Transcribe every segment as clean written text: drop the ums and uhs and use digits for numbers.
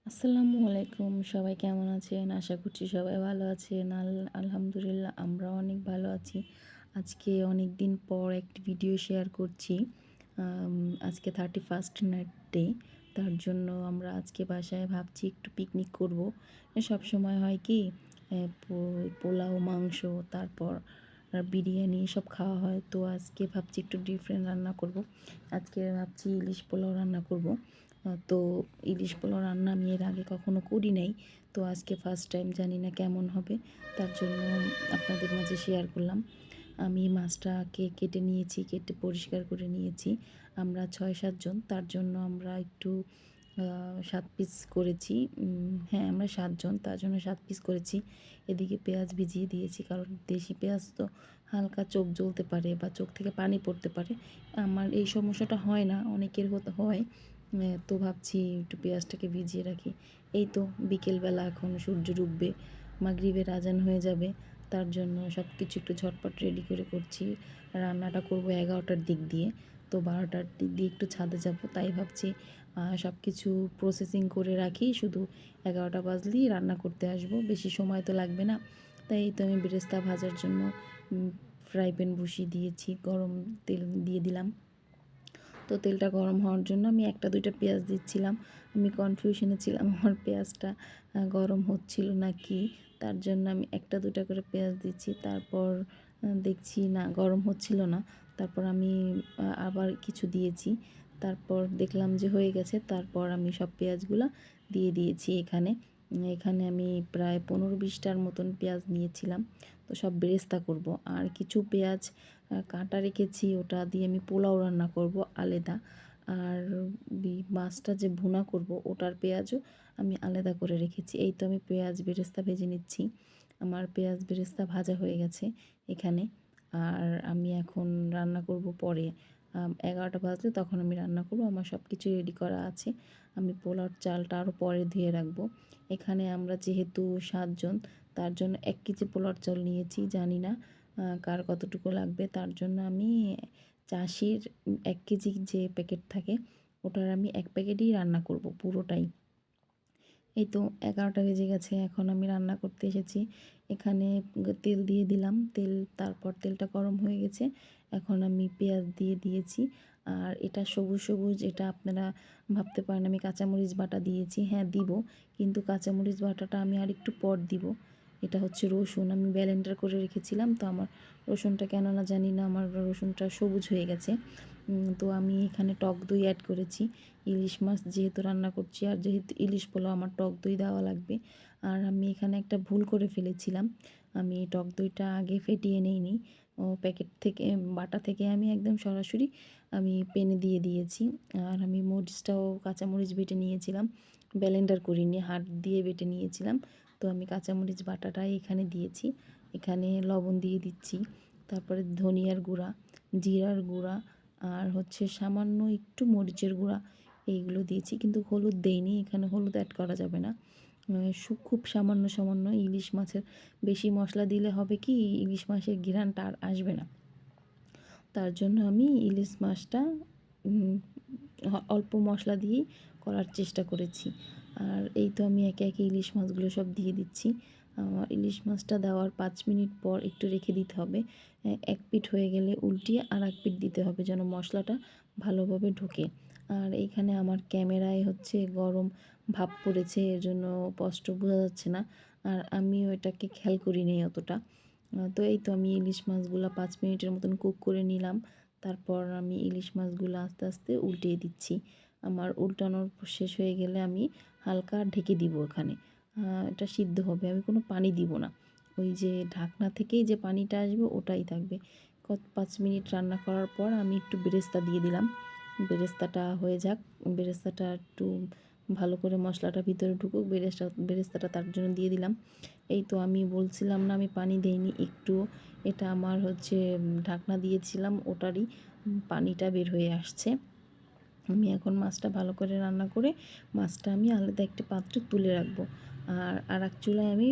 আসসালামু আলাইকুম, সবাই কেমন আছেন? আশা করছি সবাই ভালো আছেন। আলহামদুলিল্লাহ আমরাও অনেক ভালো আছি। আজকে অনেক দিন পর একটি ভিডিও শেয়ার করছি। আম আজকে 31st নাইট ডে। তার জন্য আমরা আজকে বাসায় ভাবছি একটু পিকনিক করব। সবসময় হয় কি পোলাও, মাংস, তারপর বিরিয়ানি এসব খাওয়া হয়। তো আজকে ভাবছি একটু ডিফারেন্ট রান্না করব। আজকে ভাবছি ইলিশ পোলাও রান্না করব। তো ইলিশ পোলাও রান্না আমি এর আগে কখনো করি নাই। তো আজকে ফার্স্ট টাইম, জানি না কেমন হবে। তার জন্য আপনাদের মাঝে শেয়ার করলাম। আমি মাছটাকে কেটে নিয়েছি, কেটে পরিষ্কার করে নিয়েছি। আমরা ৬-৭ জন, তার জন্য আমরা একটু ৭ পিস করেছি। হ্যাঁ, আমরা ৭ জন, তার জন্য 7 পিস করেছি। এদিকে পেঁয়াজ ভিজিয়ে দিয়েছি, কারণ দেশি পেঁয়াজ তো হালকা চোখ জ্বলতে পারে বা চোখ থেকে পানি পড়তে পারে। আমার এই সমস্যাটা হয় না, অনেকের হয়। তো ভাবছি একটু পেঁয়াজটাকে ভিজিয়ে রাখি। এই তো বিকেলবেলা, এখন সূর্য ডুববে, মাগরিবের আজান হয়ে যাবে। তার জন্য সব কিছু একটু ঝটপট রেডি করে করছি। রান্নাটা করব 11টার দিক দিয়ে। তো 12টার দিক দিয়ে একটু ছাদে যাব, তাই ভাবছি সব কিছু প্রসেসিং করে রাখি, শুধু 11টা বাজলেই রান্না করতে আসব, বেশি সময় তো লাগবে না। তাই তো আমি বেরেস্তা ভাজার জন্য ফ্রাই প্যান বসিয়ে দিয়েছি, গরম তেল দিয়ে দিলাম। তো তেলটা গরম হওয়ার জন্য আমি 1-2টা পেঁয়াজ দিচ্ছিলাম। আমি কনফিউশনে ছিলাম আমার পেঁয়াজটা গরম হচ্ছিল না কি, তার জন্য আমি 1-2টা করে পেঁয়াজ দিচ্ছি। তারপর দেখছি না, গরম হচ্ছিল না। তারপর আমি আবার কিছু দিয়েছি। তারপর দেখলাম যে হয়ে গেছে। তারপর আমি সব পেঁয়াজগুলা দিয়ে দিয়েছি এখানে। এখানে আমি প্রায় 15-20টার মতন পেঁয়াজ নিয়েছিলাম। তো সব বেরেস্তা করব। আর কিছু পেঁয়াজ কাটা রেখেছি, ওটা দিয়ে আমি পোলাও রান্না করব আলাদা। আর মাছটা যে ভুনা করব, ওটার পেঁয়াজও আমি আলাদা করে রেখেছি। এই তো আমি পেঁয়াজ বেরেস্তা ভেজে নিচ্ছি। আমার পেঁয়াজ বেরেস্তা ভাজা হয়ে গেছে এখানে। আর আমি এখন রান্না করব পরে। 11টা বাজলে তখন আমি রান্না করব। আমার সব কিছু রেডি করা আছে। আমি পোলাওর চালটা আরও পরে ধুয়ে রাখবো। এখানে আমরা যেহেতু 7 জন, তার জন্য 1 কেজি পোলাওর চাল নিয়েছি। জানি না কার কতটুকু লাগবে, তার জন্য আমি চাষির 1 কেজি যে প্যাকেট থাকে, ওটার আমি 1 প্যাকেটই রান্না করব পুরোটাই। এই তো 11টা বেজে গেছে, এখন আমি রান্না করতে এসেছি। এখানে তেল দিয়ে দিলাম, তারপর তেলটা গরম হয়ে গেছে। এখন আমি পেঁয়াজ দিয়ে দিয়েছি। আর এটা সবুজ সবুজ, এটা আপনারা ভাবতে পারেন আমি কাঁচামরিচ বাটা দিয়েছি। হ্যাঁ দিব, কিন্তু কাঁচামরিচ বাটাটা আমি আর একটু পর দিব। এটা হচ্ছে রসুন, আমি ব্লেন্ডার করে রেখেছিলাম। তো আমার রসুনটা কেন না জানি না, আমার রসুনটা সবুজ হয়ে গেছে। তো আমি এখানে টক দই অ্যাড করেছি। ইলিশ মাছ যেহেতু রান্না করছি, আর যেহেতু ইলিশ পোলাও, আমার টক দই দেওয়া লাগবে। আর আমি এখানে একটা ভুল করে ফেলেছিলাম, আমি টক দইটা আগে ফেটিয়ে নিইনি। প্যাকেট থেকে, বাটা থেকে আমি একদম সরাসরি আমি পেনে দিয়ে দিয়েছি। আর আমি মরিচটাও, কাঁচামরিচ বেটে নিয়েছিলাম, ব্লেন্ডার করিনি, হাত দিয়ে বেটে নিয়েছিলাম। তো আমি কাঁচামরিচ বাটাটাই এখানে দিয়েছি। এখানে লবণ দিয়ে দিচ্ছি, তারপরে ধনিয়ার গুঁড়া, জিরার গুঁড়া, আর হচ্ছে সামান্য একটু মরিচের গুঁড়া, এইগুলো দিয়েছি। কিন্তু হলুদ দেইনি, এখানে হলুদ অ্যাড করা যাবে না। খুব সামান্য সামান্য, ইলিশ মাছের বেশি মশলা দিলে হবে কি, ইলিশ মাছের ঘ্রাণটা আর আসবে না। তার জন্য আমি ইলিশ মাছটা অল্প মশলা দিয়েই করার চেষ্টা করেছি। আর এই তো আমি একে একে ইলিশ মাছগুলো সব দিয়ে দিচ্ছি। ইলিশ মাছটা দেওয়ার 5 মিনিট পর একটু রেখে দিতে হবে। এক পিঠ হয়ে গেলে উল্টিয়ে আর এক পিঠ দিতে হবে, যেন মশলাটা ভালোভাবে ঢোকে। আর এইখানে আমার ক্যামেরায় হচ্ছে গরম ভাপ পড়েছে, এর জন্য স্পষ্ট বোঝা যাচ্ছে না। আর আমিও এটাকে খেয়াল করিনি অতটা। তো এই তো আমি ইলিশ মাছগুলো 5 মিনিটের মতন কুক করে নিলাম। তারপর আমি ইলিশ মাছগুলো আস্তে আস্তে উল্টিয়ে দিচ্ছি। আমার উল্টানোর শেষ হয়ে গেলে আমি হালকা ঢেকে দিব এখানে। এটা সিদ্ধ হবে, আমি কোনো পানি দিব না। ওই যে ঢাকনা থেকেই যে পানিটা আসবে ওটাই থাকবে। 5 মিনিট রান্না করার পর আমি একটু বেরেস্তা দিয়ে দিলাম। বেরেস্তাটা হয়ে যাক, বেরেস্তাটা একটু ভালো করে মশলাটা ভিতরে ঢুকুক, বেরেস্তাটা তার জন্য দিয়ে দিলাম। এই তো আমি বলছিলাম না আমি পানি দেইনি একটুও, এটা আমার হচ্ছে ঢাকনা দিয়েছিলাম, ওটারই পানিটা বের হয়ে আসছে। আমি এখন মাছটা ভালো করে রান্না করে মাছটা আমি আলাদা একটা পাত্রে তুলে রাখবো। আর এক চুলায় আমি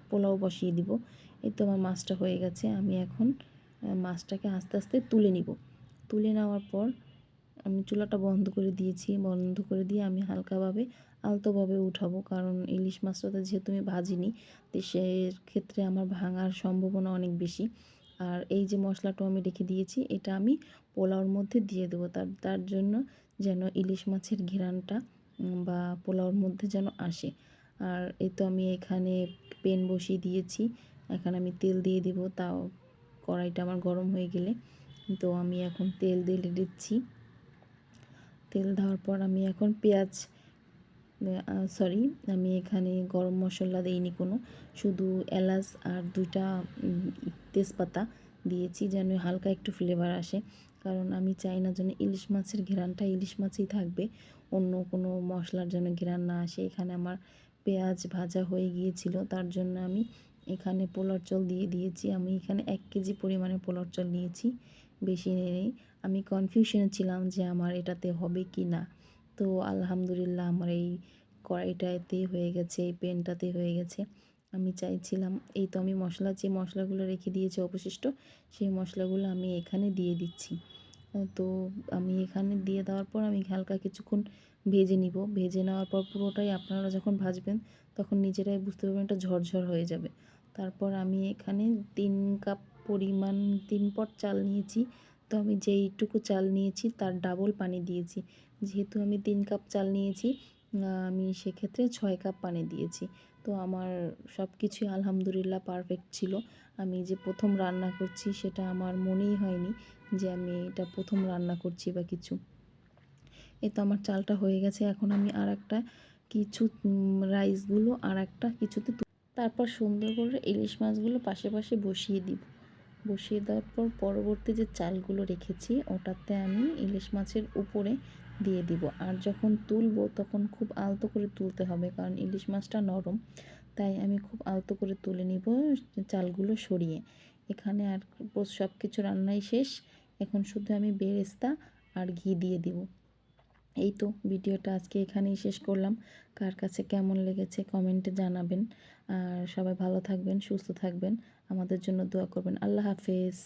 পোলাও বসিয়ে দিব। এই তো আমার মাছটা হয়ে গেছে, আমি এখন মাছটাকে আস্তে আস্তে তুলে নিব। তুলে নেওয়ার পর আমি চুলাটা বন্ধ করে দিয়েছি। বন্ধ করে দিয়ে আমি হালকাভাবে আলতোভাবে উঠাবো, কারণ ইলিশ মাছটাতে যেহেতু আমি ভাজিনি, তো সেক্ষেত্রে আমার ভাঙার সম্ভাবনা অনেক বেশি। আর এই যে মশলাটাও আমি রেখে দিয়েছি, এটা আমি পোলাওর মধ্যে দিয়ে দেবো, তার জন্য যেন ইলিশ মাছের ঘ্রাণটা বা পোলাওর মধ্যে যেন আসে। আর এই তো আমি এখানে পেন বসিয়ে দিয়েছি, এখানে আমি তেল দিয়ে দিব। তাও কড়াইটা আমার গরম হয়ে গেলে তো আমি এখন তেল দিয়ে দিচ্ছি। তেল দেওয়ার পর আমি এখন পেঁয়াজ, সরি, আমি এখানে গরম মশলা দিইনি কোনো, শুধু এলাচ আর 2টা তেজপাতা দিয়েছি যেন হালকা একটু ফ্লেভার আসে। কারণ আমি চাই না যেন ইলিশ মাছের ঘ্রাণটা ইলিশ মাছেই থাকবে, অন্য কোনো মশলার যেন ঘ্রাণ না আসে। এখানে আমার পেঁয়াজ ভাজা হয়ে গিয়েছিল, তার জন্য আমি এখানে পোলার চাল দিয়ে দিয়েছি। আমি এখানে 1 কেজি পরিমাণে পোলার চাল নিয়েছি, বেশি নেই। আমি কনফিউশনে ছিলাম যে আমার এটাতে হবে কি না, তো আলহামদুলিল্লাহ আমার এই কড়াইটাতেই হয়ে গেছে, এই পেনটাতেই হয়ে গেছে। আমি চাইছিলাম, এই তো আমি যে মশলাগুলো রেখে দিয়েছি অবশিষ্ট, সেই মশলাগুলো আমি এখানে দিয়ে দিচ্ছি। তো আমি এখানে দিয়ে দেওয়ার পর আমি হালকা কিছুক্ষণ ভেজে নিব। ভেজে নেওয়ার পর পুরোটাই আপনারা যখন ভাজবেন তখন নিজেরাই বুঝতে পারবেন এটা ঝরঝর হয়ে যাবে। তারপর আমি এখানে 3 কাপ পরিমাণ 3 পট চাল নিয়েছি। তো আমি যেইটুকু চাল নিয়েছি তার ডাবল পানি দিয়েছি। যেহেতু আমি 3 কাপ চাল নিয়েছি, আমি সেক্ষেত্রে 6 কাপ পানি দিয়েছি। তো আমার সব কিছুই আলহামদুলিল্লাহ পারফেক্ট ছিল। আমি যে প্রথম রান্না করছি সেটা আমার মনেই হয়নি যে আমি এটা প্রথম রান্না করছি বা কিছু। এই তো আমার চালটা হয়ে গেছে। এখন আমি আরেকটা কিছু রাইসগুলো আরেকটা কিছুতে তারপর সুন্দর করে ইলিশ মাছগুলো পাশে পাশে বসিয়ে দিব। বসিয়ে দেওয়ার পর পরবর্তী যে চালগুলো রেখেছি ওটাতে আমি ইলিশ মাছের উপরে দিয়ে দিব। আর যখন তুলবো তখন খুব আলতো করে তুলতে হবে, কারণ ইলিশ মাছটা নরম, তাই আমি খুব আলতো করে তুলে নিব চালগুলো সরিয়ে। এখানে আর সব কিছু রান্নাই শেষ, এখন শুধু আমি বেরেস্তা আর ঘি দিয়ে দিব। এই তো ভিডিওটা আজকে এখানেই শেষ করলাম। কার কাছে কেমন লেগেছে কমেন্টে জানাবেন। আর সবাই ভালো থাকবেন, সুস্থ থাকবেন, আমাদের জন্য দোয়া করবেন। আল্লাহ হাফেজ।